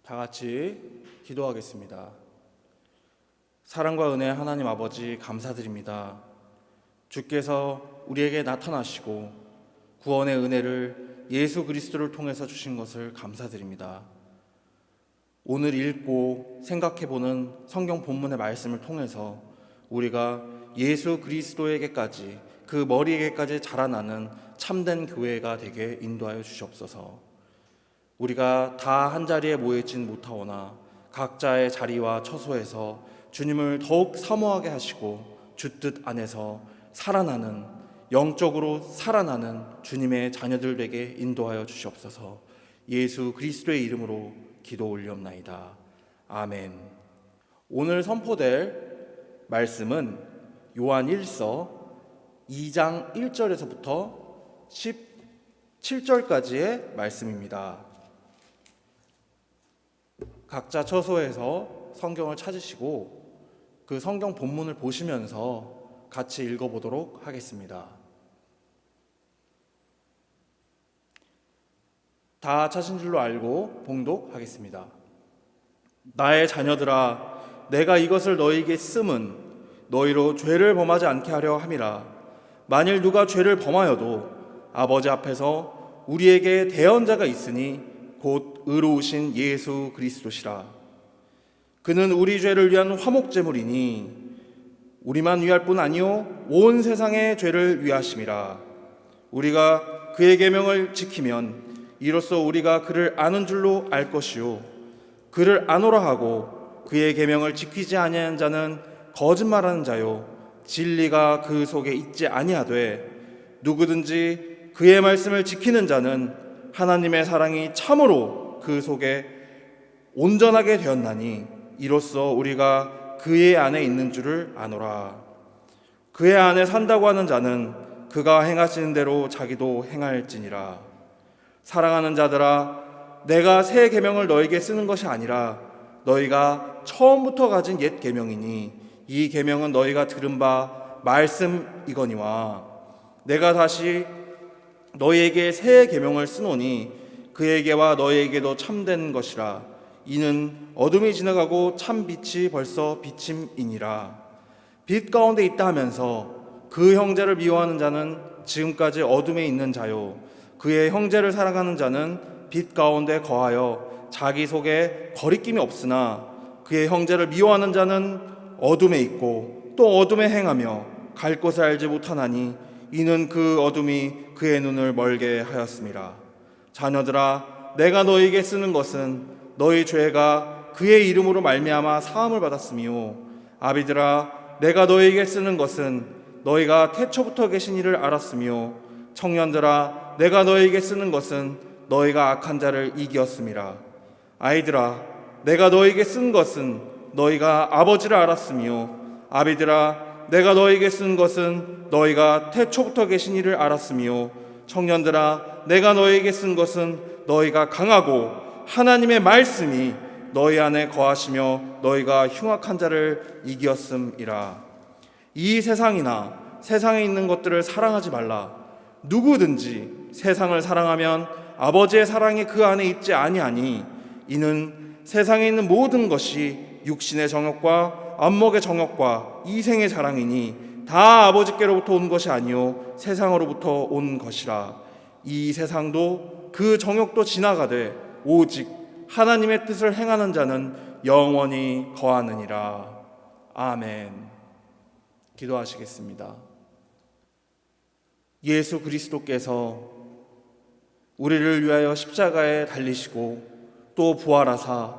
다 같이 기도하겠습니다. 사랑과 은혜 하나님 아버지 감사드립니다. 주께서 우리에게 나타나시고 구원의 은혜를 예수 그리스도를 통해서 주신 것을 감사드립니다. 오늘 읽고 생각해보는 성경 본문의 말씀을 통해서 우리가 예수 그리스도에게까지 그 머리에게까지 자라나는 참된 교회가 되게 인도하여 주시옵소서. 우리가 다 한자리에 모이진 못하오나 각자의 자리와 처소에서 주님을 더욱 사모하게 하시고 주 뜻 안에서 살아나는, 영적으로 살아나는 주님의 자녀들 되게 인도하여 주시옵소서. 예수 그리스도의 이름으로 기도 올리옵나이다. 아멘. 오늘 선포될 말씀은 요한 1서 2장 1절에서부터 17절까지의 말씀입니다. 각자 처소에서 성경을 찾으시고 그 성경 본문을 보시면서 같이 읽어보도록 하겠습니다. 다 찾은 줄로 알고 봉독하겠습니다. 나의 자녀들아, 내가 이것을 너희에게 씀은 너희로 죄를 범하지 않게 하려 함이라. 만일 누가 죄를 범하여도 아버지 앞에서 우리에게 대언자가 있으니 곧 의로우신 예수 그리스도시라. 그는 우리 죄를 위한 화목제물이니 우리만 위할 뿐 아니요 온 세상의 죄를 위하심이라. 우리가 그의 계명을 지키면 이로써 우리가 그를 아는 줄로 알 것이요 그를 아노라 하고 그의 계명을 지키지 아니하는 자는 거짓말하는 자요 진리가 그 속에 있지 아니하되 누구든지 그의 말씀을 지키는 자는 하나님의 사랑이 참으로 그 속에 온전하게 되었나니 이로써 우리가 그의 안에 있는 줄을 아노라. 그의 안에 산다고 하는 자는 그가 행하시는 대로 자기도 행할지니라. 사랑하는 자들아, 내가 새 계명을 너에게 쓰는 것이 아니라 너희가 처음부터 가진 옛 계명이니 이 계명은 너희가 들은 바 말씀이거니와 내가 다시 너희에게 새 계명을 쓰노니 그에게와 너희에게도 참된 것이라. 이는 어둠이 지나가고 참 빛이 벌써 비침이니라. 빛 가운데 있다 하면서 그 형제를 미워하는 자는 지금까지 어둠에 있는 자요 그의 형제를 사랑하는 자는 빛 가운데 거하여 자기 속에 거리낌이 없으나 그의 형제를 미워하는 자는 어둠에 있고 또 어둠에 행하며 갈 곳을 알지 못하나니 이는 그 어둠이 그의 눈을 멀게 하였음이라. 자녀들아, 내가 너희에게 쓰는 것은 너희 죄가 그의 이름으로 말미암아 사함을 받았으며 아비들아, 내가 너희에게 쓰는 것은 너희가 태초부터 계신 이를 알았으며 청년들아, 내가 너희에게 쓰는 것은 너희가 악한 자를 이기었음이라. 아이들아, 내가 너희에게 쓴 것은 너희가 아버지를 알았으며 아비들아, 내가 너희에게 쓴 것은 너희가 태초부터 계신 이를 알았으며 청년들아, 내가 너희에게 쓴 것은 너희가 강하고 하나님의 말씀이 너희 안에 거하시며 너희가 흉악한 자를 이기었음이라. 이 세상이나 세상에 있는 것들을 사랑하지 말라. 누구든지 세상을 사랑하면 아버지의 사랑이 그 안에 있지 아니하니 이는 세상에 있는 모든 것이 육신의 정욕과 안목의 정욕과 이생의 자랑이니 다 아버지께로부터 온 것이 아니요 세상으로부터 온 것이라. 이 세상도 그 정욕도 지나가되 오직 하나님의 뜻을 행하는 자는 영원히 거하느니라. 아멘. 기도하시겠습니다. 예수 그리스도께서 우리를 위하여 십자가에 달리시고 또 부활하사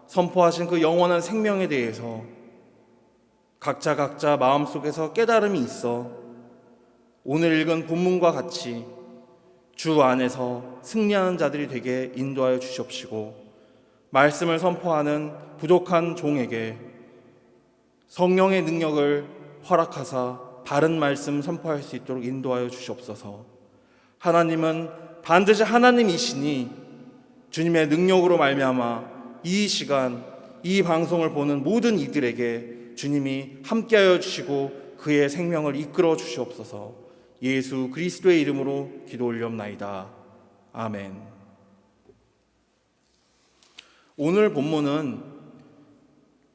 선포하신 그 영원한 생명에 대해서 각자 마음속에서 깨달음이 있어 오늘 읽은 본문과 같이 주 안에서 승리하는 자들이 되게 인도하여 주시옵시고 말씀을 선포하는 부족한 종에게 성령의 능력을 허락하사 바른 말씀 선포할 수 있도록 인도하여 주시옵소서. 하나님은 반드시 하나님이시니 주님의 능력으로 말미암아 이 시간 이 방송을 보는 모든 이들에게 주님이 함께하여 주시고 그의 생명을 이끌어 주시옵소서. 예수 그리스도의 이름으로 기도 올리옵나이다. 아멘. 오늘 본문은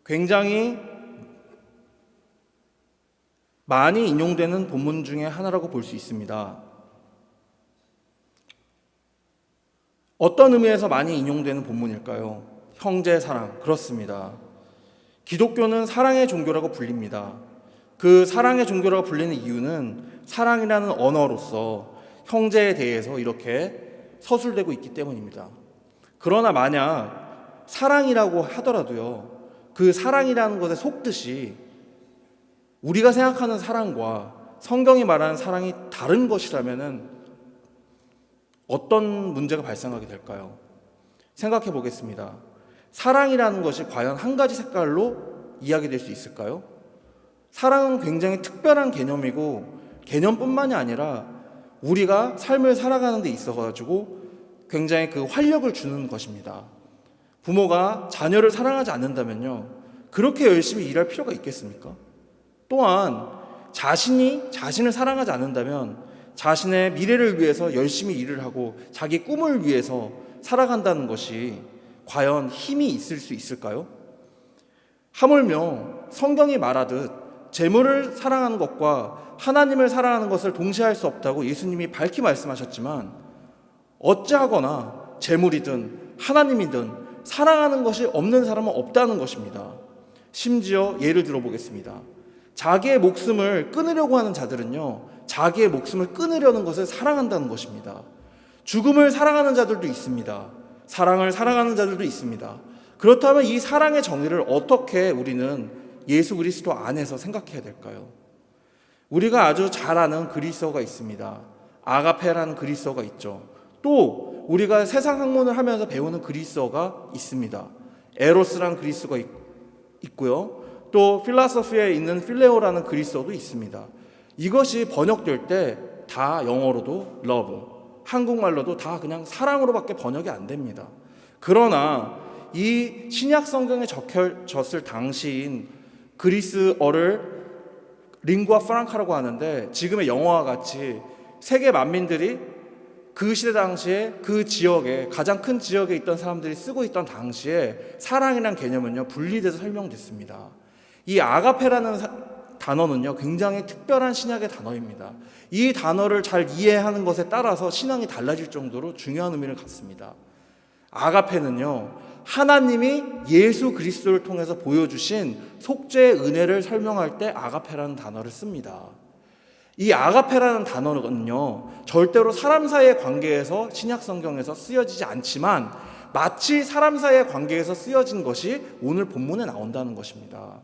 굉장히 많이 인용되는 본문 중에 하나라고 볼 수 있습니다. 어떤 의미에서 많이 인용되는 본문일까요? 형제 사랑, 그렇습니다. 기독교는 사랑의 종교라고 불립니다. 그 사랑의 종교라고 불리는 이유는 사랑이라는 언어로서 형제에 대해서 이렇게 서술되고 있기 때문입니다. 그러나 만약 사랑이라고 하더라도요, 그 사랑이라는 것에 속듯이 우리가 생각하는 사랑과 성경이 말하는 사랑이 다른 것이라면 어떤 문제가 발생하게 될까요? 생각해 보겠습니다. 사랑이라는 것이 과연 한 가지 색깔로 이야기될 수 있을까요? 사랑은 굉장히 특별한 개념이고, 개념뿐만이 아니라 우리가 삶을 살아가는 데 있어가지고 굉장히 그 활력을 주는 것입니다. 부모가 자녀를 사랑하지 않는다면요, 그렇게 열심히 일할 필요가 있겠습니까? 또한 자신이 자신을 사랑하지 않는다면 자신의 미래를 위해서 열심히 일을 하고 자기 꿈을 위해서 살아간다는 것이 과연 힘이 있을 수 있을까요? 하물며 성경이 말하듯 재물을 사랑하는 것과 하나님을 사랑하는 것을 동시에 할 수 없다고 예수님이 밝히 말씀하셨지만, 어찌하거나 재물이든 하나님이든 사랑하는 것이 없는 사람은 없다는 것입니다. 심지어 예를 들어보겠습니다. 자기의 목숨을 끊으려고 하는 자들은요, 자기의 목숨을 끊으려는 것을 사랑한다는 것입니다. 죽음을 사랑하는 자들도 있습니다. 사랑을 사랑하는 자들도 있습니다. 그렇다면 이 사랑의 정의를 어떻게 우리는 예수 그리스도 안에서 생각해야 될까요? 우리가 아주 잘 아는 그리스어가 있습니다. 아가페라는 그리스어가 있죠. 또 우리가 세상 학문을 하면서 배우는 그리스어가 있습니다. 에로스라는 그리스어가 있고요. 또 필라소피에 있는 필레오라는 그리스어도 있습니다. 이것이 번역될 때 다 영어로도 love, 한국말로도 다 그냥 사랑으로밖에 번역이 안 됩니다. 그러나 이 신약 성경에 적혀졌을 당시인 그리스어를 링구아 프랑카라고 하는데, 지금의 영어와 같이 세계 만민들이 그 시대 당시에 그 지역에, 가장 큰 지역에 있던 사람들이 쓰고 있던 당시에 사랑이라는 개념은요, 분리돼서 설명됐습니다. 이 아가페라는 단어는요, 굉장히 특별한 신약의 단어입니다. 이 단어를 잘 이해하는 것에 따라서 신앙이 달라질 정도로 중요한 의미를 갖습니다. 아가페는요, 하나님이 예수 그리스도를 통해서 보여주신 속죄의 은혜를 설명할 때 아가페라는 단어를 씁니다. 이 아가페라는 단어는요, 절대로 사람 사이의 관계에서 신약 성경에서 쓰여지지 않지만 마치 사람 사이의 관계에서 쓰여진 것이 오늘 본문에 나온다는 것입니다.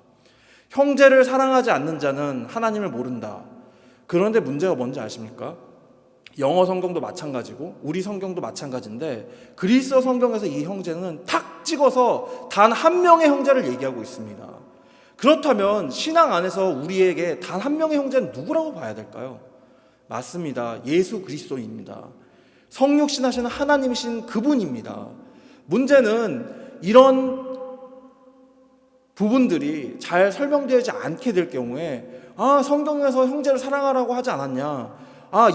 형제를 사랑하지 않는 자는 하나님을 모른다. 그런데 문제가 뭔지 아십니까? 영어 성경도 마찬가지고 우리 성경도 마찬가지인데, 그리스어 성경에서 이 형제는 탁 찍어서 단 한 명의 형제를 얘기하고 있습니다. 그렇다면 신앙 안에서 우리에게 단 한 명의 형제는 누구라고 봐야 될까요? 맞습니다. 예수 그리스도입니다. 성육신 하시는 하나님이신 그분입니다. 문제는 이런 부분들이 잘 설명되지 않게 될 경우에, 성경에서 형제를 사랑하라고 하지 않았냐,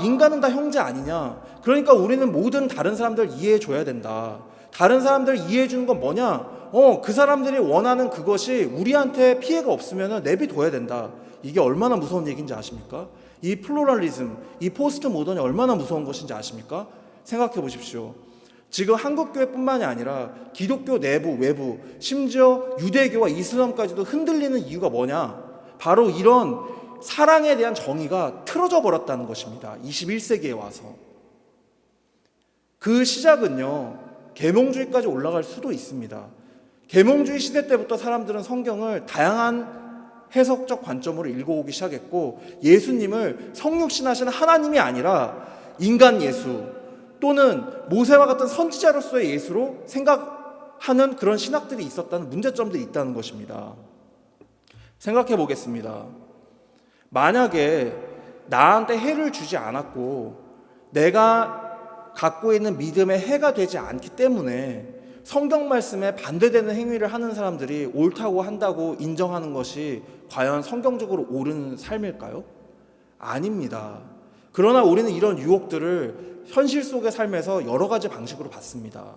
인간은 다 형제 아니냐, 그러니까 우리는 모든 다른 사람들 이해해 줘야 된다, 다른 사람들 이해해 주는 건 뭐냐, 그 사람들이 원하는 그것이 우리한테 피해가 없으면 내비둬야 된다. 이게 얼마나 무서운 얘기인지 아십니까? 이 플로럴리즘, 이 포스트 모던이 얼마나 무서운 것인지 아십니까? 생각해 보십시오. 지금 한국교회뿐만이 아니라 기독교 내부, 외부, 심지어 유대교와 이슬람까지도 흔들리는 이유가 뭐냐? 바로 이런 사랑에 대한 정의가 틀어져 버렸다는 것입니다. 21세기에 와서. 그 시작은요, 계몽주의까지 올라갈 수도 있습니다. 계몽주의 시대 때부터 사람들은 성경을 다양한 해석적 관점으로 읽어오기 시작했고, 예수님을 성육신하신 하나님이 아니라 인간 예수 또는 모세와 같은 선지자로서의 예수로 생각하는 그런 신학들이 있었다는 문제점들이 있다는 것입니다. 생각해 보겠습니다. 만약에 나한테 해를 주지 않았고 내가 갖고 있는 믿음에 해가 되지 않기 때문에 성경 말씀에 반대되는 행위를 하는 사람들이 옳다고 한다고 인정하는 것이 과연 성경적으로 옳은 삶일까요? 아닙니다. 그러나 우리는 이런 유혹들을 현실 속의 삶에서 여러 가지 방식으로 받습니다.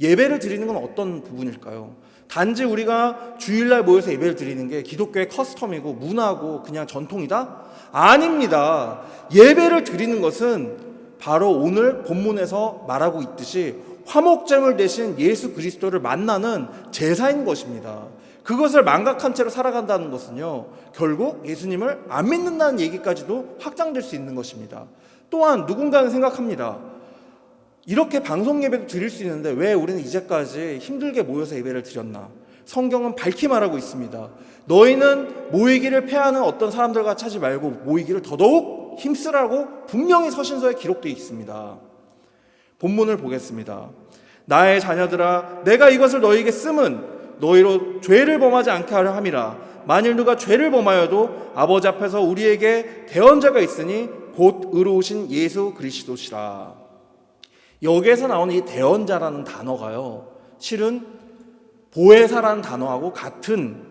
예배를 드리는 건 어떤 부분일까요? 단지 우리가 주일날 모여서 예배를 드리는 게 기독교의 커스텀이고 문화고 그냥 전통이다? 아닙니다. 예배를 드리는 것은 바로 오늘 본문에서 말하고 있듯이 화목제물 대신 예수 그리스도를 만나는 제사인 것입니다. 그것을 망각한 채로 살아간다는 것은요, 결국 예수님을 안 믿는다는 얘기까지도 확장될 수 있는 것입니다. 또한 누군가는 생각합니다. 이렇게 방송 예배도 드릴 수 있는데 왜 우리는 이제까지 힘들게 모여서 예배를 드렸나? 성경은 밝히 말하고 있습니다. 너희는 모이기를 패하는 어떤 사람들과 같이 하지 말고 모이기를 더더욱 힘쓰라고 분명히 서신서에 기록되어 있습니다. 본문을 보겠습니다. 나의 자녀들아, 내가 이것을 너희에게 쓰면 너희로 죄를 범하지 않게 하려 함이라. 만일 누가 죄를 범하여도 아버지 앞에서 우리에게 대언자가 있으니 곧 의로우신 예수 그리스도시라. 여기에서 나오는 이 대언자라는 단어가요, 실은 보혜사라는 단어하고 같은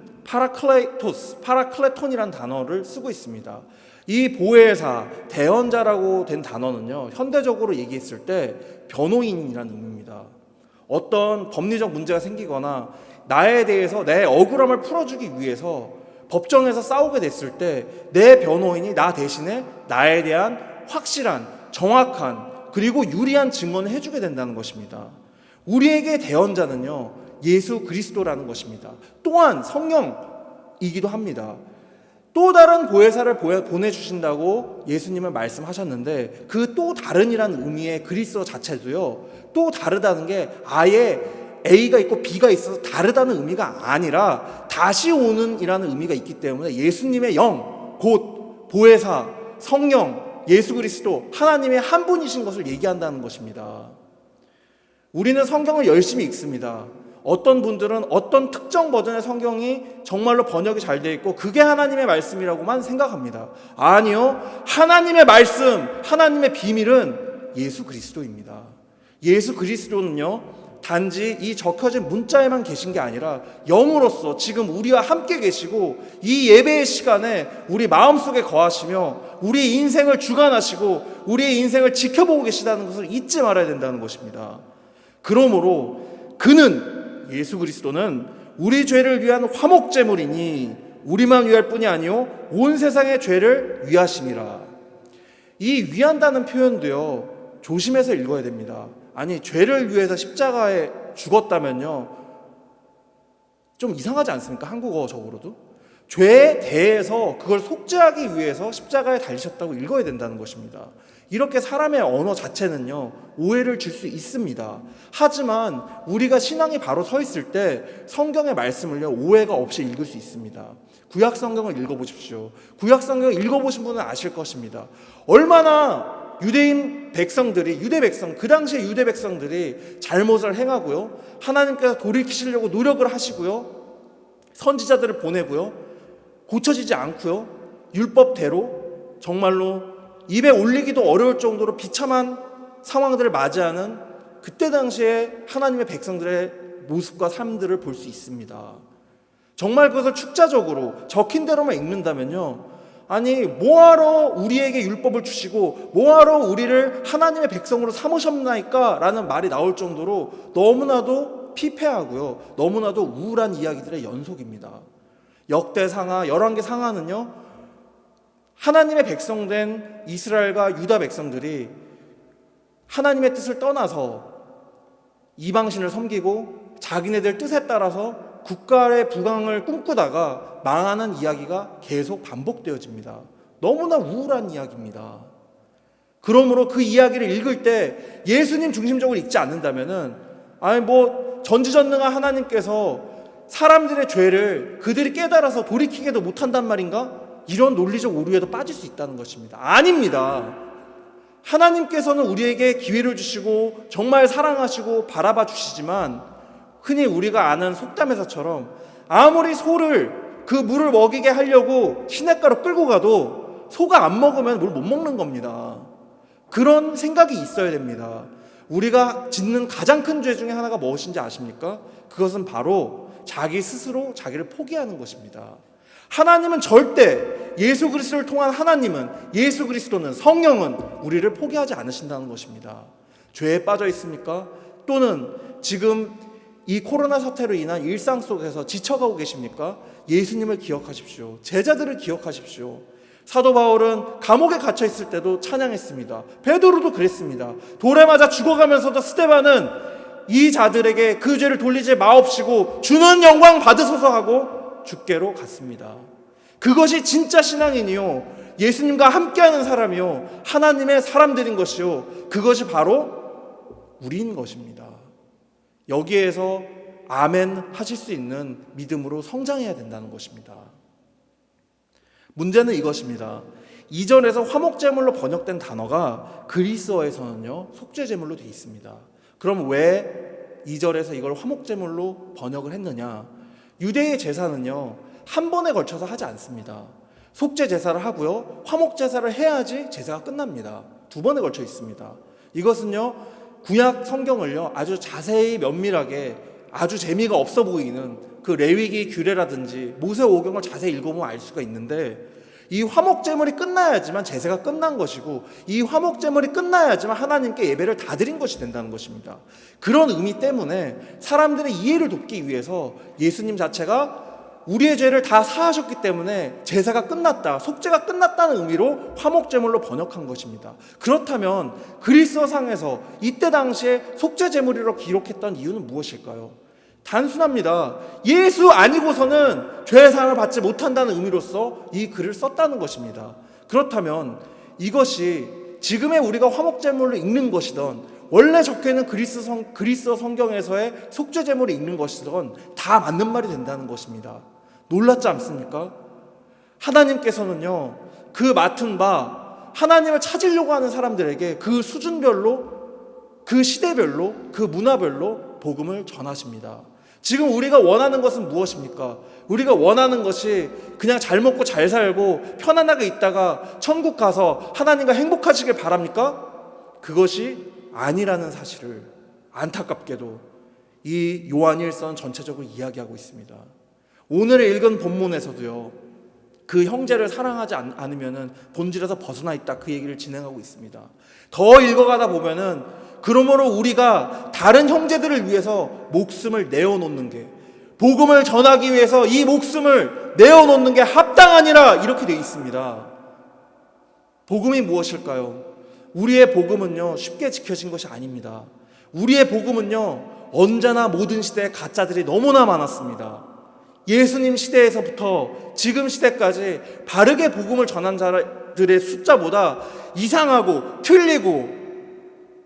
파라클레톤이라는 단어를 쓰고 있습니다. 이 보혜사, 대언자라고 된 단어는요, 현대적으로 얘기했을 때 변호인이라는 의미입니다. 어떤 법리적 문제가 생기거나 나에 대해서 내 억울함을 풀어주기 위해서 법정에서 싸우게 됐을 때 내 변호인이 나 대신에 나에 대한 확실한, 정확한, 그리고 유리한 증언을 해주게 된다는 것입니다. 우리에게 대언자는요, 예수 그리스도라는 것입니다. 또한 성령이기도 합니다. 또 다른 보혜사를 보내주신다고 예수님은 말씀하셨는데 그 또 다른이라는 의미의 그리스도 자체도요, 또 다르다는 게 아예 A가 있고 B가 있어서 다르다는 의미가 아니라 다시 오는 이라는 의미가 있기 때문에 예수님의 영, 곧 보혜사, 성령, 예수 그리스도, 하나님의 한 분이신 것을 얘기한다는 것입니다. 우리는 성경을 열심히 읽습니다. 어떤 분들은 어떤 특정 버전의 성경이 정말로 번역이 잘 되어 있고 그게 하나님의 말씀이라고만 생각합니다. 아니요, 하나님의 말씀, 하나님의 비밀은 예수 그리스도입니다. 예수 그리스도는요, 단지 이 적혀진 문자에만 계신 게 아니라 영으로서 지금 우리와 함께 계시고 이 예배의 시간에 우리 마음속에 거하시며 우리의 인생을 주관하시고 우리의 인생을 지켜보고 계시다는 것을 잊지 말아야 된다는 것입니다. 그러므로 그는, 예수 그리스도는 우리 죄를 위한 화목제물이니 우리만 위할 뿐이 아니요 온 세상의 죄를 위하심이라. 이 위한다는 표현도요, 조심해서 읽어야 됩니다. 아니, 죄를 위해서 십자가에 죽었다면요, 좀 이상하지 않습니까? 한국어적으로도. 죄에 대해서 그걸 속죄하기 위해서 십자가에 달리셨다고 읽어야 된다는 것입니다. 이렇게 사람의 언어 자체는요, 오해를 줄 수 있습니다. 하지만 우리가 신앙이 바로 서 있을 때 성경의 말씀을요, 오해가 없이 읽을 수 있습니다. 구약 성경을 읽어보십시오. 구약 성경을 읽어보신 분은 아실 것입니다. 얼마나 유대 백성, 그 당시에 유대 백성들이 잘못을 행하고요, 하나님께서 돌이키시려고 노력을 하시고요, 선지자들을 보내고요, 고쳐지지 않고요, 율법대로 정말로 입에 올리기도 어려울 정도로 비참한 상황들을 맞이하는 그때 당시에 하나님의 백성들의 모습과 삶들을 볼 수 있습니다. 정말 그것을 축자적으로 적힌 대로만 읽는다면요, 아니, 뭐하러 우리에게 율법을 주시고 뭐하러 우리를 하나님의 백성으로 삼으셨나이까? 라는 말이 나올 정도로 너무나도 피폐하고요, 너무나도 우울한 이야기들의 연속입니다. 역대상하, 열왕기상하는요, 하나님의 백성된 이스라엘과 유다 백성들이 하나님의 뜻을 떠나서 이방신을 섬기고 자기네들 뜻에 따라서 국가의 부강을 꿈꾸다가 망하는 이야기가 계속 반복되어집니다. 너무나 우울한 이야기입니다. 그러므로 그 이야기를 읽을 때 예수님 중심적으로 읽지 않는다면은, 아니 뭐 전지전능한 하나님께서 사람들의 죄를 그들이 깨달아서 돌이키게도 못한단 말인가? 이런 논리적 오류에도 빠질 수 있다는 것입니다. 아닙니다. 하나님께서는 우리에게 기회를 주시고 정말 사랑하시고 바라봐 주시지만, 흔히 우리가 아는 속담에서처럼 아무리 소를 그 물을 먹이게 하려고 시냇가로 끌고 가도 소가 안 먹으면 물 못 먹는 겁니다. 그런 생각이 있어야 됩니다. 우리가 짓는 가장 큰 죄 중에 하나가 무엇인지 아십니까? 그것은 바로 자기 스스로 자기를 포기하는 것입니다. 하나님은 절대, 예수 그리스도를 통한 하나님은, 예수 그리스도는, 성령은 우리를 포기하지 않으신다는 것입니다. 죄에 빠져 있습니까? 또는 지금 이 코로나 사태로 인한 일상 속에서 지쳐가고 계십니까? 예수님을 기억하십시오. 제자들을 기억하십시오. 사도 바울은 감옥에 갇혀 있을 때도 찬양했습니다. 베드로도 그랬습니다. 돌에 맞아 죽어가면서도 스데반은 이 자들에게 그 죄를 돌리지 마옵시고 주는 영광 받으소서 하고 주께로 갔습니다. 그것이 진짜 신앙이니요, 예수님과 함께하는 사람이요, 하나님의 사람들인 것이요, 그것이 바로 우리인 것입니다. 여기에서 아멘 하실 수 있는 믿음으로 성장해야 된다는 것입니다. 문제는 이것입니다. 이전에서 화목제물로 번역된 단어가 그리스어에서는요, 속죄제물로 되어 있습니다. 그럼 왜 2절에서 이걸 화목제물로 번역을 했느냐? 유대의 제사는요, 한 번에 걸쳐서 하지 않습니다. 속죄 제사를 하고요, 화목 제사를 해야지 제사가 끝납니다. 두 번에 걸쳐 있습니다. 이것은요, 구약 성경을요 아주 자세히 면밀하게, 아주 재미가 없어 보이는 그 레위기 규례라든지 모세오경을 자세히 읽어보면 알 수가 있는데, 이 화목제물이 끝나야지만 제사가 끝난 것이고, 이 화목제물이 끝나야지만 하나님께 예배를 다 드린 것이 된다는 것입니다. 그런 의미 때문에 사람들의 이해를 돕기 위해서 예수님 자체가 우리의 죄를 다 사하셨기 때문에 제사가 끝났다, 속죄가 끝났다는 의미로 화목제물로 번역한 것입니다. 그렇다면 그리스어상에서 이때 당시에 속죄제물이라고 기록했던 이유는 무엇일까요? 단순합니다. 예수 아니고서는 죄사함을 받지 못한다는 의미로서 이 글을 썼다는 것입니다. 그렇다면 이것이 지금의 우리가 화목제물로 읽는 것이든 원래 적혀있는 그리스어 성경에서의 속죄제물을 읽는 것이든 다 맞는 말이 된다는 것입니다. 놀랍지 않습니까? 하나님께서는요, 그 맡은 바 하나님을 찾으려고 하는 사람들에게 그 수준별로, 그 시대별로, 그 문화별로 복음을 전하십니다. 지금 우리가 원하는 것은 무엇입니까? 우리가 원하는 것이 그냥 잘 먹고 잘 살고 편안하게 있다가 천국 가서 하나님과 행복하시길 바랍니까? 그것이 아니라는 사실을 안타깝게도 이 요한일서는 전체적으로 이야기하고 있습니다. 오늘 읽은 본문에서도요, 그 형제를 사랑하지 않으면 본질에서 벗어나 있다, 그 얘기를 진행하고 있습니다. 더 읽어가다 보면은 그러므로 우리가 다른 형제들을 위해서 목숨을 내어놓는 게, 복음을 전하기 위해서 이 목숨을 내어놓는 게 합당하니라, 이렇게 되어 있습니다. 복음이 무엇일까요? 우리의 복음은요, 쉽게 지켜진 것이 아닙니다. 우리의 복음은요, 언제나 모든 시대에 가짜들이 너무나 많았습니다. 예수님 시대에서부터 지금 시대까지 바르게 복음을 전한 자들의 숫자보다 이상하고 틀리고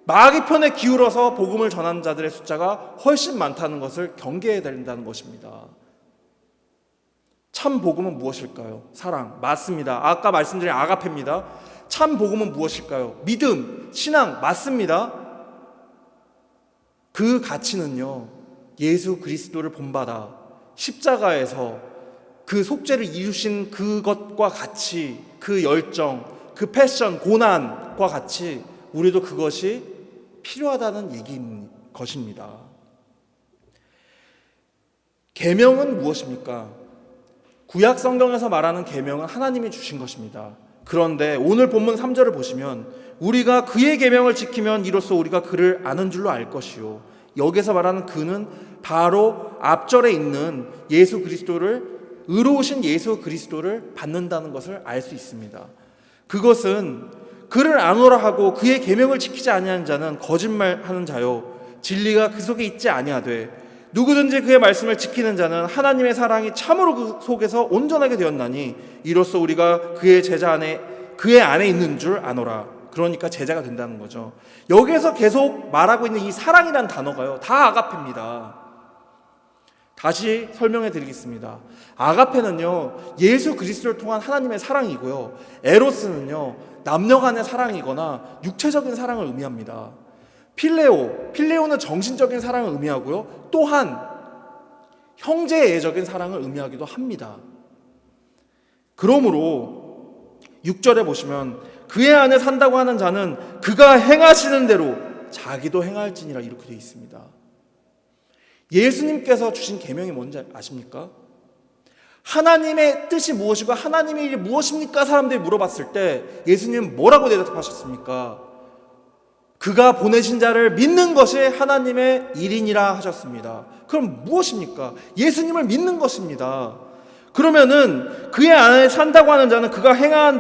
마귀 편에 기울어서 복음을 전한 자들의 숫자가 훨씬 많다는 것을 경계해야 된다는 것입니다. 참 복음은 무엇일까요? 사랑, 맞습니다. 아까 말씀드린 아가페입니다. 참 복음은 무엇일까요? 믿음, 신앙, 맞습니다. 그 가치는요, 예수 그리스도를 본받아 십자가에서 그 속죄를 이루신 그것과 같이, 그 열정, 그 패션, 고난과 같이 우리도 그것이 필요하다는 얘기인 것입니다. 계명은 무엇입니까? 구약 성경에서 말하는 계명은 하나님이 주신 것입니다. 그런데 오늘 본문 3절을 보시면 우리가 그의 계명을 지키면 이로써 우리가 그를 아는 줄로 알 것이요, 여기서 말하는 그는 바로 앞절에 있는 예수 그리스도를, 의로우신 예수 그리스도를 받는다는 것을 알 수 있습니다. 그것은 그를 아노라 하고 그의 계명을 지키지 아니하는 자는 거짓말하는 자요, 진리가 그 속에 있지 아니하되 누구든지 그의 말씀을 지키는 자는 하나님의 사랑이 참으로 그 속에서 온전하게 되었나니 이로써 우리가 그의 제자 안에, 그의 안에 있는 줄 아노라. 그러니까 제자가 된다는 거죠. 여기에서 계속 말하고 있는 이 사랑이란 단어가요, 다 아가페입니다. 다시 설명해 드리겠습니다. 아가페는요, 예수 그리스도를 통한 하나님의 사랑이고요, 에로스는요, 남녀 간의 사랑이거나 육체적인 사랑을 의미합니다. 필레오는 정신적인 사랑을 의미하고요, 또한 형제애적인 사랑을 의미하기도 합니다. 그러므로 6절에 보시면 그의 안에 산다고 하는 자는 그가 행하시는 대로 자기도 행할지니라, 이렇게 되어 있습니다. 예수님께서 주신 계명이 뭔지 아십니까? 하나님의 뜻이 무엇이고 하나님의 일이 무엇입니까? 사람들이 물어봤을 때 예수님은 뭐라고 대답하셨습니까? 그가 보내신 자를 믿는 것이 하나님의 일이니라 하셨습니다. 그럼 무엇입니까? 예수님을 믿는 것입니다. 그러면은 그의 안에 산다고 하는 자는 그가 행하시는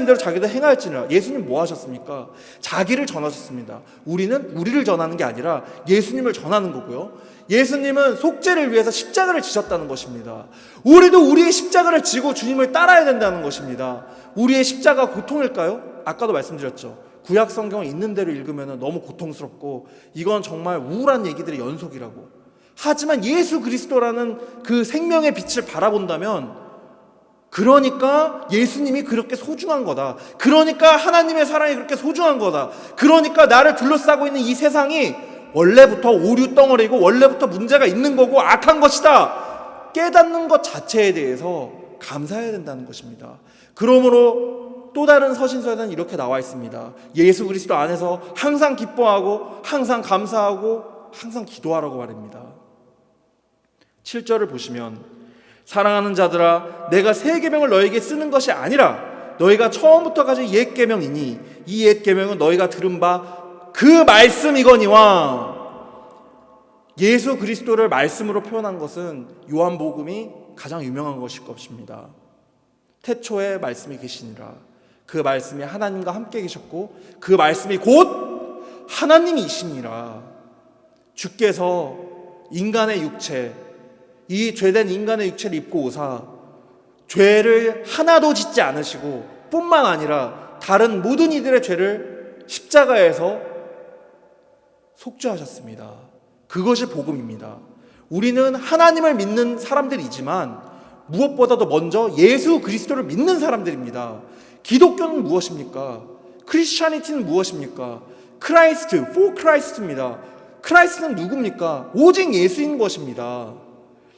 대로 자기도 행할지니라. 예수님 뭐 하셨습니까? 자기를 전하셨습니다. 우리는 우리를 전하는 게 아니라 예수님을 전하는 거고요. 예수님은 속죄를 위해서 십자가를 지셨다는 것입니다. 우리도 우리의 십자가를 지고 주님을 따라야 된다는 것입니다. 우리의 십자가 고통일까요? 아까도 말씀드렸죠. 구약 성경을 있는 대로 읽으면 너무 고통스럽고 이건 정말 우울한 얘기들의 연속이라고. 하지만 예수 그리스도라는 그 생명의 빛을 바라본다면, 그러니까 예수님이 그렇게 소중한 거다. 그러니까 하나님의 사랑이 그렇게 소중한 거다. 그러니까 나를 둘러싸고 있는 이 세상이 원래부터 오류 덩어리고 원래부터 문제가 있는 거고 악한 것이다. 깨닫는 것 자체에 대해서 감사해야 된다는 것입니다. 그러므로 또 다른 서신서에는 이렇게 나와 있습니다. 예수 그리스도 안에서 항상 기뻐하고 항상 감사하고 항상 기도하라고 말합니다. 7절을 보시면, 사랑하는 자들아, 내가 새 계명을 너에게 쓰는 것이 아니라 너희가 처음부터 가진 옛 계명이니 이 옛 계명은 너희가 들은 바 그 말씀이거니와. 예수 그리스도를 말씀으로 표현한 것은 요한복음이 가장 유명한 것일 것입니다. 태초에 말씀이 계시니라. 그 말씀이 하나님과 함께 계셨고 그 말씀이 곧 하나님이시니라. 주께서 인간의 육체, 이 죄된 인간의 육체를 입고 오사 죄를 하나도 짓지 않으시고 뿐만 아니라 다른 모든 이들의 죄를 십자가에서 속죄하셨습니다. 그것이 복음입니다. 우리는 하나님을 믿는 사람들이지만 무엇보다도 먼저 예수 그리스도를 믿는 사람들입니다. 기독교는 무엇입니까? 크리스찬이티는 무엇입니까? 크라이스트, for 크라이스트입니다. 크라이스트는 누굽니까? 오직 예수인 것입니다.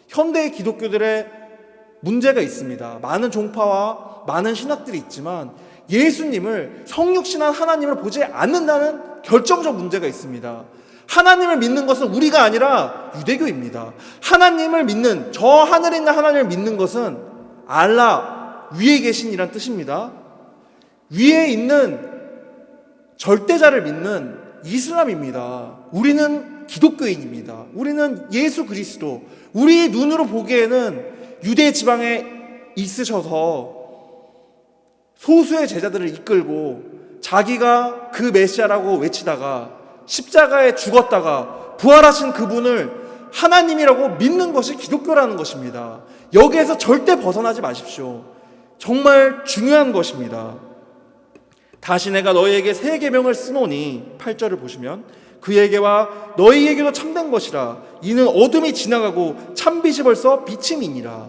현대의 기독교들의 문제가 있습니다. 많은 종파와 많은 신학들이 있지만 예수님을, 성육신한 하나님을 보지 않는다는 결정적 문제가 있습니다. 하나님을 믿는 것은 우리가 아니라 유대교입니다. 하나님을 믿는, 저 하늘에 있는 하나님을 믿는 것은 알라, 위에 계신 이란 뜻입니다. 위에 있는 절대자를 믿는 이슬람입니다. 우리는 기독교인입니다. 우리는 예수 그리스도, 우리 눈으로 보기에는 유대 지방에 있으셔서 소수의 제자들을 이끌고 자기가 그 메시아라고 외치다가 십자가에 죽었다가 부활하신 그분을 하나님이라고 믿는 것이 기독교라는 것입니다. 여기에서 절대 벗어나지 마십시오. 정말 중요한 것입니다. 다시 내가 너희에게 새 계명을 쓰노니, 8절을 보시면, 그에게와 너희에게도 참된 것이라. 이는 어둠이 지나가고 참빛이 벌써 비침이니라.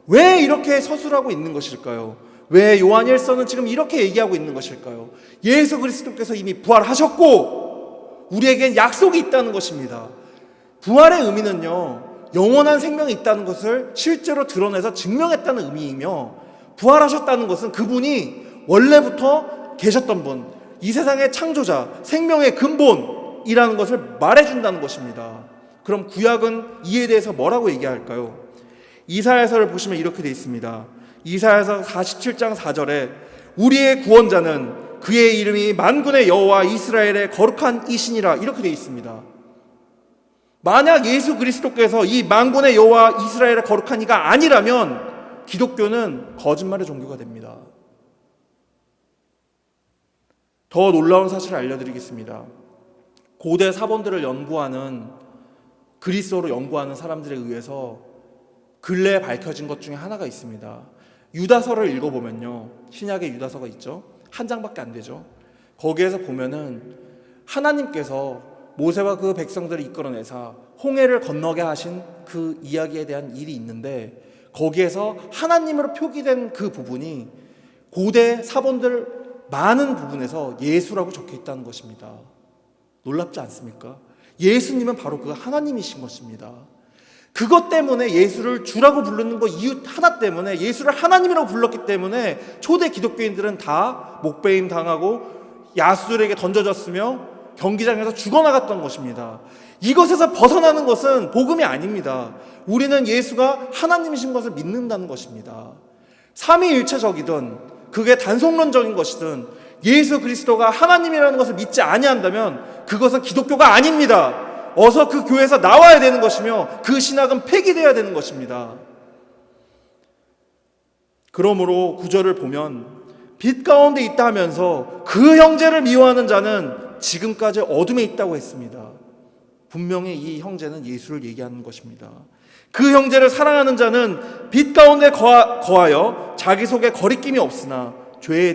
왜 이렇게 서술하고 있는 것일까요? 왜 요한일서는 지금 이렇게 얘기하고 있는 것일까요? 예수 그리스도께서 이미 부활하셨고 우리에겐 약속이 있다는 것입니다. 부활의 의미는요, 영원한 생명이 있다는 것을 실제로 드러내서 증명했다는 의미이며, 부활하셨다는 것은 그분이 원래부터 계셨던 분, 이 세상의 창조자, 생명의 근본이라는 것을 말해준다는 것입니다. 그럼 구약은 이에 대해서 뭐라고 얘기할까요? 이사야서를 보시면 이렇게 되어 있습니다. 이사야서 47장 4절에 우리의 구원자는 그의 이름이 만군의 여호와 이스라엘의 거룩한 이신이라, 이렇게 되어 있습니다. 만약 예수 그리스도께서 이 만군의 여호와 이스라엘의 거룩한 이가 아니라면 기독교는 거짓말의 종교가 됩니다. 더 놀라운 사실을 알려드리겠습니다. 고대 사본들을 연구하는, 그리스어로 연구하는 사람들에 의해서 근래에 밝혀진 것 중에 하나가 있습니다. 유다서를 읽어보면요, 신약에 유다서가 있죠. 한 장밖에 안 되죠. 거기에서 보면은 하나님께서 모세와 그 백성들을 이끌어내사 홍해를 건너게 하신 그 이야기에 대한 일이 있는데, 거기에서 하나님으로 표기된 그 부분이 고대 사본들 많은 부분에서 예수라고 적혀 있다는 것입니다. 놀랍지 않습니까? 예수님은 바로 그 하나님이신 것입니다. 그것 때문에 예수를 주라고 부르는 것 이유 하나 때문에, 예수를 하나님이라고 불렀기 때문에 초대 기독교인들은 다 목베임 당하고 야수들에게 던져졌으며 경기장에서 죽어나갔던 것입니다. 이것에서 벗어나는 것은 복음이 아닙니다. 우리는 예수가 하나님이신 것을 믿는다는 것입니다. 삼위일체적이든 그게 단속론적인 것이든 예수 그리스도가 하나님이라는 것을 믿지 아니한다면 그것은 기독교가 아닙니다. 어서 그 교회에서 나와야 되는 것이며 그 신학은 폐기되어야 되는 것입니다. 그러므로 구절을 보면 빛 가운데 있다 하면서 그 형제를 미워하는 자는 지금까지 어둠에 있다고 했습니다. 분명히 이 형제는 예수를 얘기하는 것입니다. 그 형제를 사랑하는 자는 빛 가운데 거하여 자기 속에 거리낌이 없으나 죄에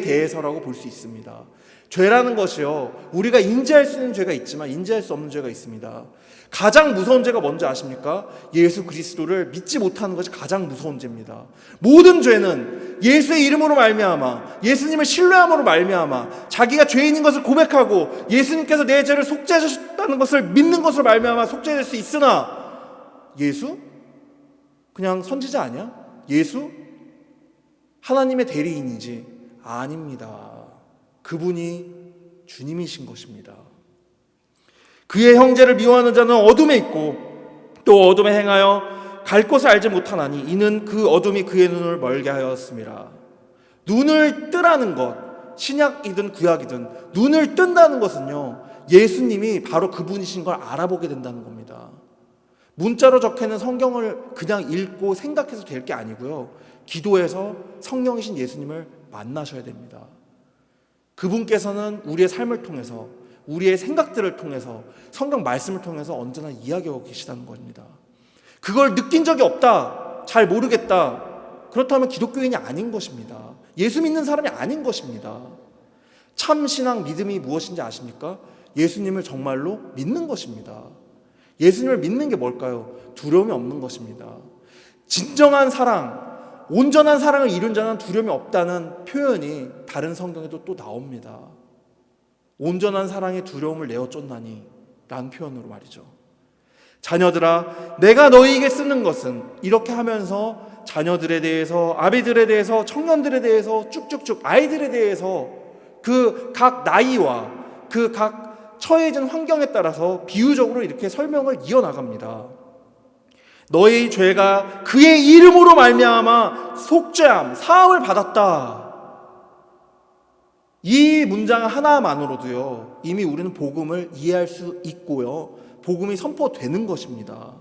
대해서라고 볼 수 있습니다. 죄라는 것이요, 우리가 인지할 수 있는 죄가 있지만 인지할 수 없는 죄가 있습니다. 가장 무서운 죄가 뭔지 아십니까? 예수 그리스도를 믿지 못하는 것이 가장 무서운 죄입니다. 모든 죄는 예수의 이름으로 말미암아, 예수님을 신뢰함으로 말미암아, 자기가 죄인인 것을 고백하고 예수님께서 내 죄를 속죄해 주셨다는 것을 믿는 것으로 말미암아 속죄될 수 있으나, 예수? 그냥 선지자 아니야? 예수? 하나님의 대리인이지? 아닙니다. 그분이 주님이신 것입니다. 그의 형제를 미워하는 자는 어둠에 있고 또 어둠에 행하여 갈 곳을 알지 못하나니 이는 그 어둠이 그의 눈을 멀게 하였습니다. 눈을 뜨라는 것, 신약이든 구약이든 눈을 뜬다는 것은요, 예수님이 바로 그분이신 걸 알아보게 된다는 겁니다. 문자로 적혀있는 성경을 그냥 읽고 생각해서 될 게 아니고요, 기도해서 성령이신 예수님을 만나셔야 됩니다. 그분께서는 우리의 삶을 통해서, 우리의 생각들을 통해서, 성경 말씀을 통해서 언제나 이야기하고 계시다는 겁니다. 그걸 느낀 적이 없다, 잘 모르겠다, 그렇다면 기독교인이 아닌 것입니다. 예수 믿는 사람이 아닌 것입니다. 참 신앙, 믿음이 무엇인지 아십니까? 예수님을 정말로 믿는 것입니다. 예수님을 믿는 게 뭘까요? 두려움이 없는 것입니다. 진정한 사랑, 온전한 사랑을 이룬 자는 두려움이 없다는 표현이 다른 성경에도 또 나옵니다. 온전한 사랑의 두려움을 내어 쫓나니 라는 표현으로 말이죠. 자녀들아, 내가 너희에게 쓰는 것은, 이렇게 하면서 자녀들에 대해서, 아비들에 대해서, 청년들에 대해서, 쭉쭉쭉 아이들에 대해서 그 각 나이와 그 각 처해진 환경에 따라서 비유적으로 이렇게 설명을 이어나갑니다. 너희 죄가 그의 이름으로 말미암아 속죄함, 사함을 받았다. 이 문장 하나만으로도요, 이미 우리는 복음을 이해할 수 있고요, 복음이 선포되는 것입니다.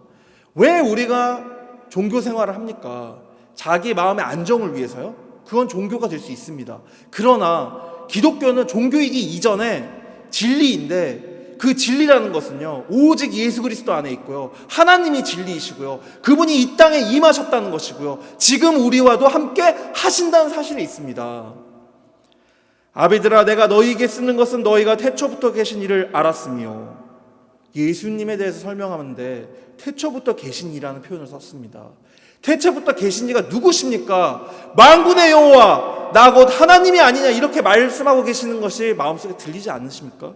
왜 우리가 종교 생활을 합니까? 자기 마음의 안정을 위해서요? 그건 종교가 될 수 있습니다. 그러나 기독교는 종교이기 이전에 진리인데, 그 진리라는 것은요, 오직 예수 그리스도 안에 있고요, 하나님이 진리이시고요, 그분이 이 땅에 임하셨다는 것이고요, 지금 우리와도 함께 하신다는 사실이 있습니다. 아비들아, 내가 너희에게 쓰는 것은 너희가 태초부터 계신 이를 알았으며, 예수님에 대해서 설명하는데 태초부터 계신 이라는 표현을 썼습니다. 태초부터 계신 이가 누구십니까? 만군의 여호와 나 곧 하나님이 아니냐, 이렇게 말씀하고 계시는 것이 마음속에 들리지 않으십니까?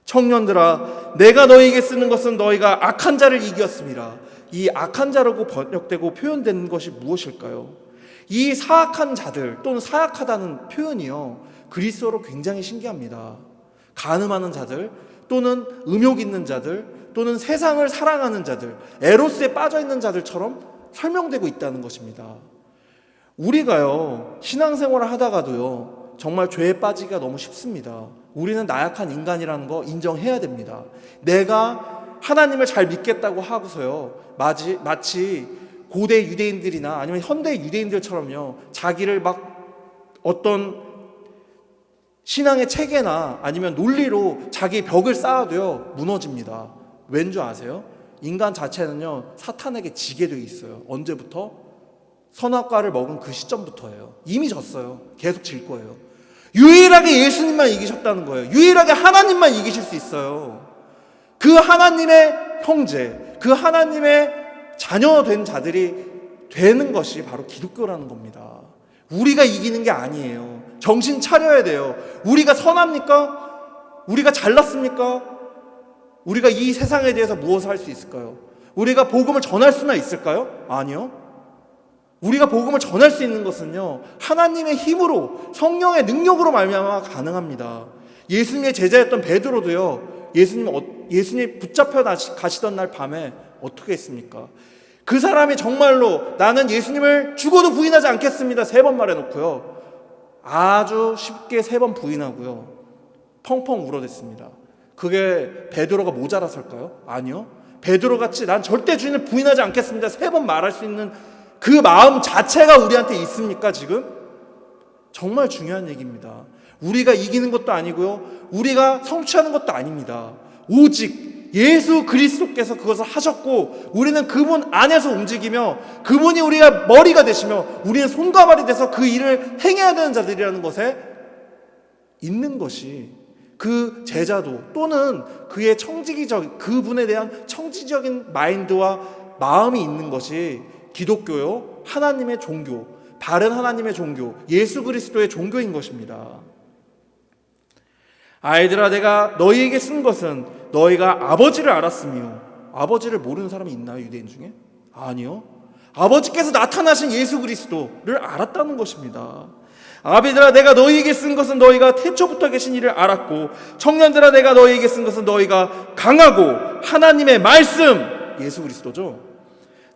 청년들아, 내가 너희에게 쓰는 것은 너희가 악한 자를 이겼습니다. 이 악한 자라고 번역되고 표현된 것이 무엇일까요? 이 사악한 자들 또는 사악하다는 표현이요, 그리스어로 굉장히 신기합니다. 간음하는 자들 또는 음욕 있는 자들 또는 세상을 사랑하는 자들, 에로스에 빠져있는 자들처럼 설명되고 있다는 것입니다. 우리가요, 신앙생활을 하다가도요, 정말 죄에 빠지기가 너무 쉽습니다. 우리는 나약한 인간이라는 거 인정해야 됩니다. 내가 하나님을 잘 믿겠다고 하고서요, 마치 고대 유대인들이나 아니면 현대 유대인들처럼요, 자기를 막 어떤 신앙의 체계나 아니면 논리로 자기 벽을 쌓아도요, 무너집니다. 왠 줄 아세요? 인간 자체는요, 사탄에게 지게 되어 있어요. 언제부터? 선악과를 먹은 그 시점부터예요. 이미 졌어요. 계속 질 거예요. 유일하게 예수님만 이기셨다는 거예요. 유일하게 하나님만 이기실 수 있어요. 그 하나님의 형제, 그 하나님의 자녀 된 자들이 되는 것이 바로 기독교라는 겁니다. 우리가 이기는 게 아니에요. 정신 차려야 돼요. 우리가 선합니까? 우리가 잘났습니까? 우리가 이 세상에 대해서 무엇을 할 수 있을까요? 우리가 복음을 전할 수나 있을까요? 아니요. 우리가 복음을 전할 수 있는 것은요, 하나님의 힘으로, 성령의 능력으로 말미암아 가능합니다. 예수님의 제자였던 베드로도요, 예수님 붙잡혀 가시던 날 밤에 어떻게 했습니까? 그 사람이 정말로 나는 예수님을 죽어도 부인하지 않겠습니다 3번 말해놓고요, 아주 쉽게 3번 부인하고요, 펑펑 울어댔습니다. 그게 베드로가 모자라서일까요? 아니요. 베드로같이 난 절대 주인을 부인하지 않겠습니다 3번 말할 수 있는 그 마음 자체가 우리한테 있습니까 지금? 정말 중요한 얘기입니다. 우리가 이기는 것도 아니고요, 우리가 성취하는 것도 아닙니다. 오직 예수 그리스도께서 그것을 하셨고 우리는 그분 안에서 움직이며 그분이 우리가 머리가 되시며 우리는 손과 발이 돼서 그 일을 행해야 되는 자들이라는 것에 있는 것이, 그 제자도 또는 그의 그분에 대한 청지적인 마인드와 마음이 있는 것이 기독교요, 하나님의 종교, 바른 하나님의 종교, 예수 그리스도의 종교인 것입니다. 아이들아, 내가 너희에게 쓴 것은 너희가 아버지를 알았으며. 아버지를 모르는 사람이 있나요, 유대인 중에? 아니요. 아버지께서 나타나신 예수 그리스도를 알았다는 것입니다. 아비들아, 내가 너희에게 쓴 것은 너희가 태초부터 계신 이를 알았고, 청년들아, 내가 너희에게 쓴 것은 너희가 강하고 하나님의 말씀, 예수 그리스도죠,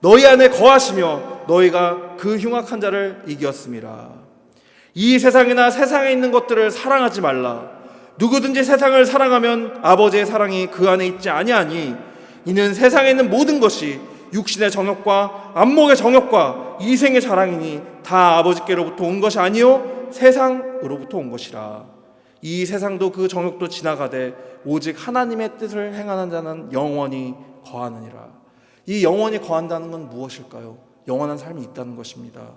너희 안에 거하시며 너희가 그 흉악한 자를 이겼음이라. 이 세상이나 세상에 있는 것들을 사랑하지 말라. 누구든지 세상을 사랑하면 아버지의 사랑이 그 안에 있지 아니하니, 이는 세상에 있는 모든 것이 육신의 정욕과 안목의 정욕과 이생의 자랑이니 다 아버지께로부터 온 것이 아니요 세상으로부터 온 것이라. 이 세상도 그 정욕도 지나가되 오직 하나님의 뜻을 행하는 자는 영원히 거하느니라. 이 영원히 거한다는 건 무엇일까요? 영원한 삶이 있다는 것입니다.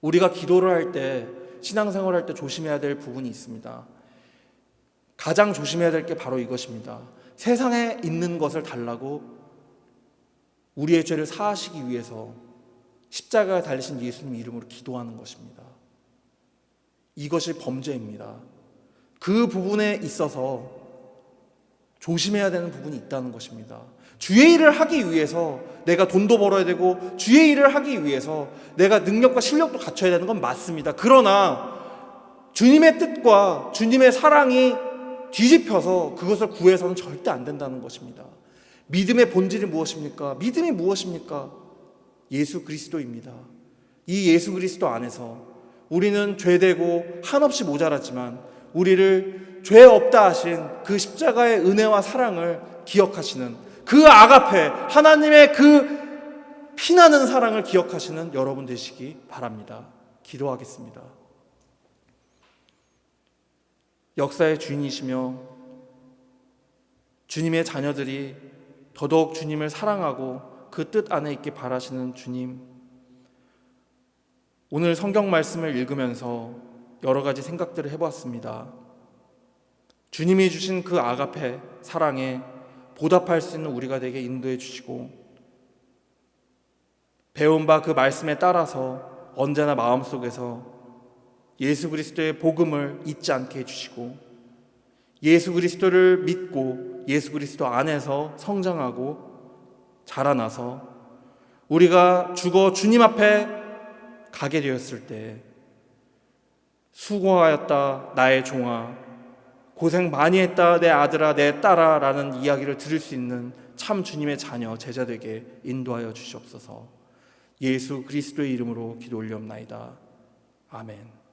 우리가 기도를 할 때, 신앙생활을 할 때 조심해야 될 부분이 있습니다. 가장 조심해야 될 게 바로 이것입니다. 세상에 있는 것을 달라고 우리의 죄를 사하시기 위해서 십자가에 달리신 예수님 이름으로 기도하는 것입니다. 이것이 범죄입니다. 그 부분에 있어서 조심해야 되는 부분이 있다는 것입니다. 주의 일을 하기 위해서 내가 돈도 벌어야 되고 주의 일을 하기 위해서 내가 능력과 실력도 갖춰야 되는 건 맞습니다. 그러나 주님의 뜻과 주님의 사랑이 뒤집혀서 그것을 구해서는 절대 안 된다는 것입니다. 믿음의 본질이 무엇입니까? 믿음이 무엇입니까? 예수 그리스도입니다. 이 예수 그리스도 안에서 우리는 죄되고 한없이 모자랐지만 우리를 죄 없다 하신 그 십자가의 은혜와 사랑을 기억하시는, 그 아가페, 하나님의 그 피나는 사랑을 기억하시는 여러분 되시기 바랍니다. 기도하겠습니다. 역사의 주인이시며 주님의 자녀들이 더더욱 주님을 사랑하고 그 뜻 안에 있길 바라시는 주님, 오늘 성경 말씀을 읽으면서 여러 가지 생각들을 해보았습니다. 주님이 주신 그 아가페 사랑에 보답할 수 있는 우리가 되게 인도해 주시고, 배운 바 그 말씀에 따라서 언제나 마음속에서 예수 그리스도의 복음을 잊지 않게 해주시고, 예수 그리스도를 믿고 예수 그리스도 안에서 성장하고 자라나서 우리가 죽어 주님 앞에 가게 되었을 때 수고하였다 나의 종아, 고생 많이 했다 내 아들아 내 딸아 라는 이야기를 들을 수 있는 참 주님의 자녀 제자 되게 인도하여 주시옵소서. 예수 그리스도의 이름으로 기도 올리옵나이다. 아멘.